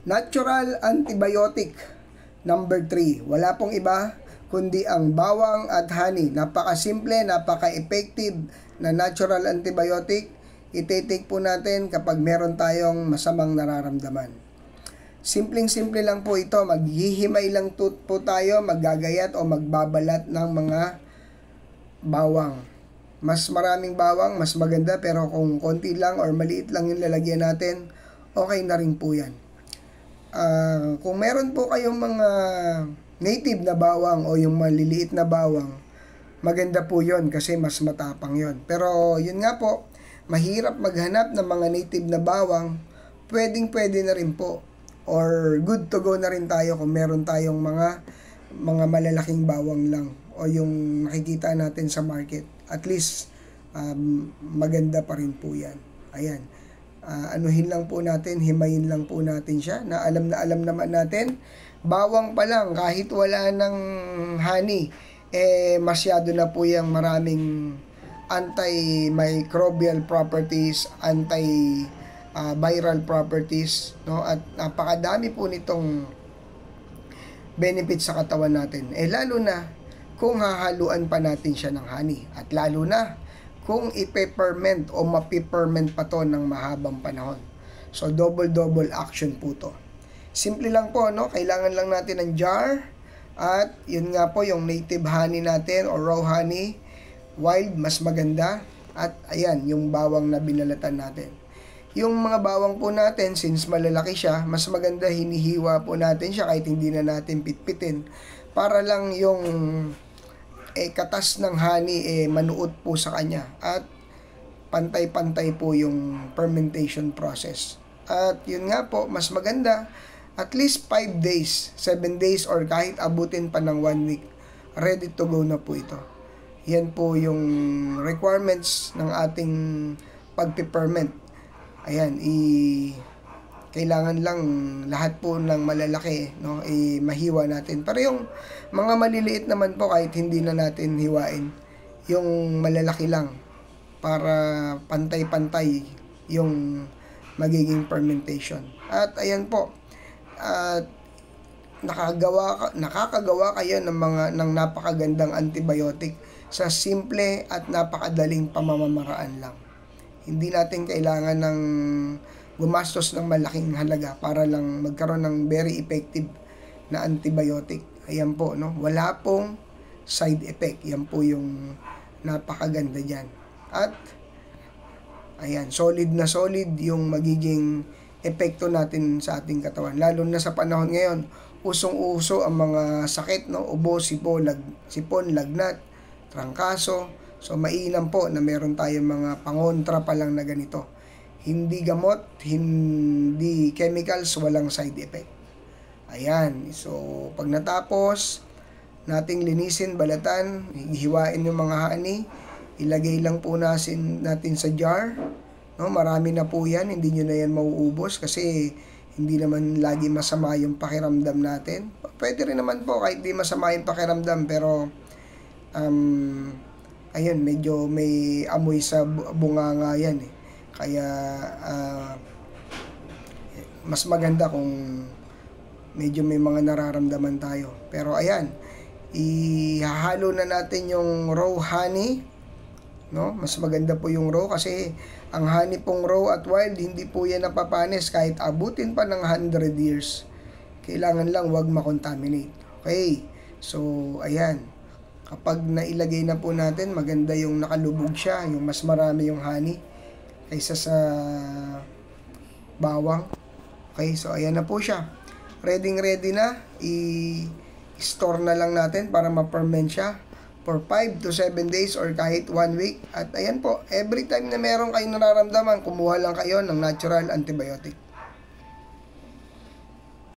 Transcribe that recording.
Natural antibiotic number 3. Wala pong iba kundi ang bawang at honey. Napaka-simple, napaka-effective na natural antibiotic. Iti-take po natin kapag meron tayong masamang nararamdaman. Simpleng-simple lang po ito. Maghihimay lang po tayo, maggagayat o magbabalat ng mga bawang. Mas maraming bawang, mas maganda, pero kung konti lang or maliit lang yung lalagyan natin, okay na rin po yan. Kung meron po kayong mga native na bawang o yung maliliit na bawang, maganda po yon kasi mas matapang yon. Pero yun nga po, mahirap maghanap ng mga native na bawang, pwede na rin po. Or good to go na rin tayo kung meron tayong mga malalaking bawang lang o yung nakikita natin sa market. At least, maganda pa rin po yan. Ayan. Anuhin lang po natin, himayin lang po natin siya, na alam naman natin, bawang pa lang, kahit wala ng honey, masyado na po yung maraming antimicrobial properties, viral properties, no? At napakadami po nitong benefits sa katawan natin. Lalo na kung hahaluan pa natin siya ng honey, at lalo na kung ipe-ferment o mapiperment pa to ng mahabang panahon. So, double action po to. Simple lang po, no? Kailangan lang natin ng jar, at yun nga po, yung native honey natin o raw honey, wild, mas maganda. At ayan, yung bawang na binalatan natin. Yung mga bawang po natin, since malalaki siya, mas maganda hinihiwa po natin siya kahit hindi na natin pitpitin. Para lang yung katas ng honey manuot po sa kanya. At pantay-pantay po yung fermentation process. At yun nga po, mas maganda, at least 5 days, 7 days, or kahit abutin pa ng 1 week, ready to go na po ito. Yan po yung requirements ng ating pagpiperment. Ayan, kailangan lang lahat po ng malalaki, no, mahiwa natin. Pero yung mga maliliit naman po, kahit hindi na natin hiwain, yung malalaki lang, para pantay-pantay yung magiging fermentation. At ayan po, nakakagawa kayo ng napakagandang antibiotic sa simple at napakadaling pamamaraan lang. Hindi natin kailangan ng gumastos ng malaking halaga para lang magkaroon ng very effective na antibiotic. Ayan po, no? Wala pong side effect. Yan po yung napakaganda dyan. At ayan, solid na solid yung magiging epekto natin sa ating katawan. Lalo na sa panahon ngayon, usong-uso ang mga sakit, no? Ubo, sipon, lagnat, trangkaso. So, mainam po na meron tayong mga pangontra pa lang na ganito. Hindi gamot, hindi chemicals, walang side effect. Ayan. So, pag natapos nating linisin, balatan, hiwain yung mga honey, ilagay lang po natin sa jar. No, marami na po yan, hindi nyo na yan mauubos kasi hindi naman lagi masama yung pakiramdam natin. Pwede rin naman po kahit di masama yung pakiramdam, pero ayun, medyo may amoy sa bunganga yan eh. Kaya mas maganda kung medyo may mga nararamdaman tayo. Pero ayan, ihahalo na natin yung raw honey, no? Mas maganda po yung raw kasi ang honey pong raw at wild, hindi po yan napapanis kahit abutin pa ng 100 years. Kailangan lang wag makontaminate. Okay, so ayan, kapag nailagay na po natin, maganda yung nakalubog siya, yung mas marami yung honey kaysa sa bawang. Okay, so ayan na po siya. Ready na. I-store na lang natin para ma-ferment siya for 5 to 7 days or kahit 1 week. At ayan po, every time na meron kayong nararamdaman, kumuha lang kayo ng natural antibiotic.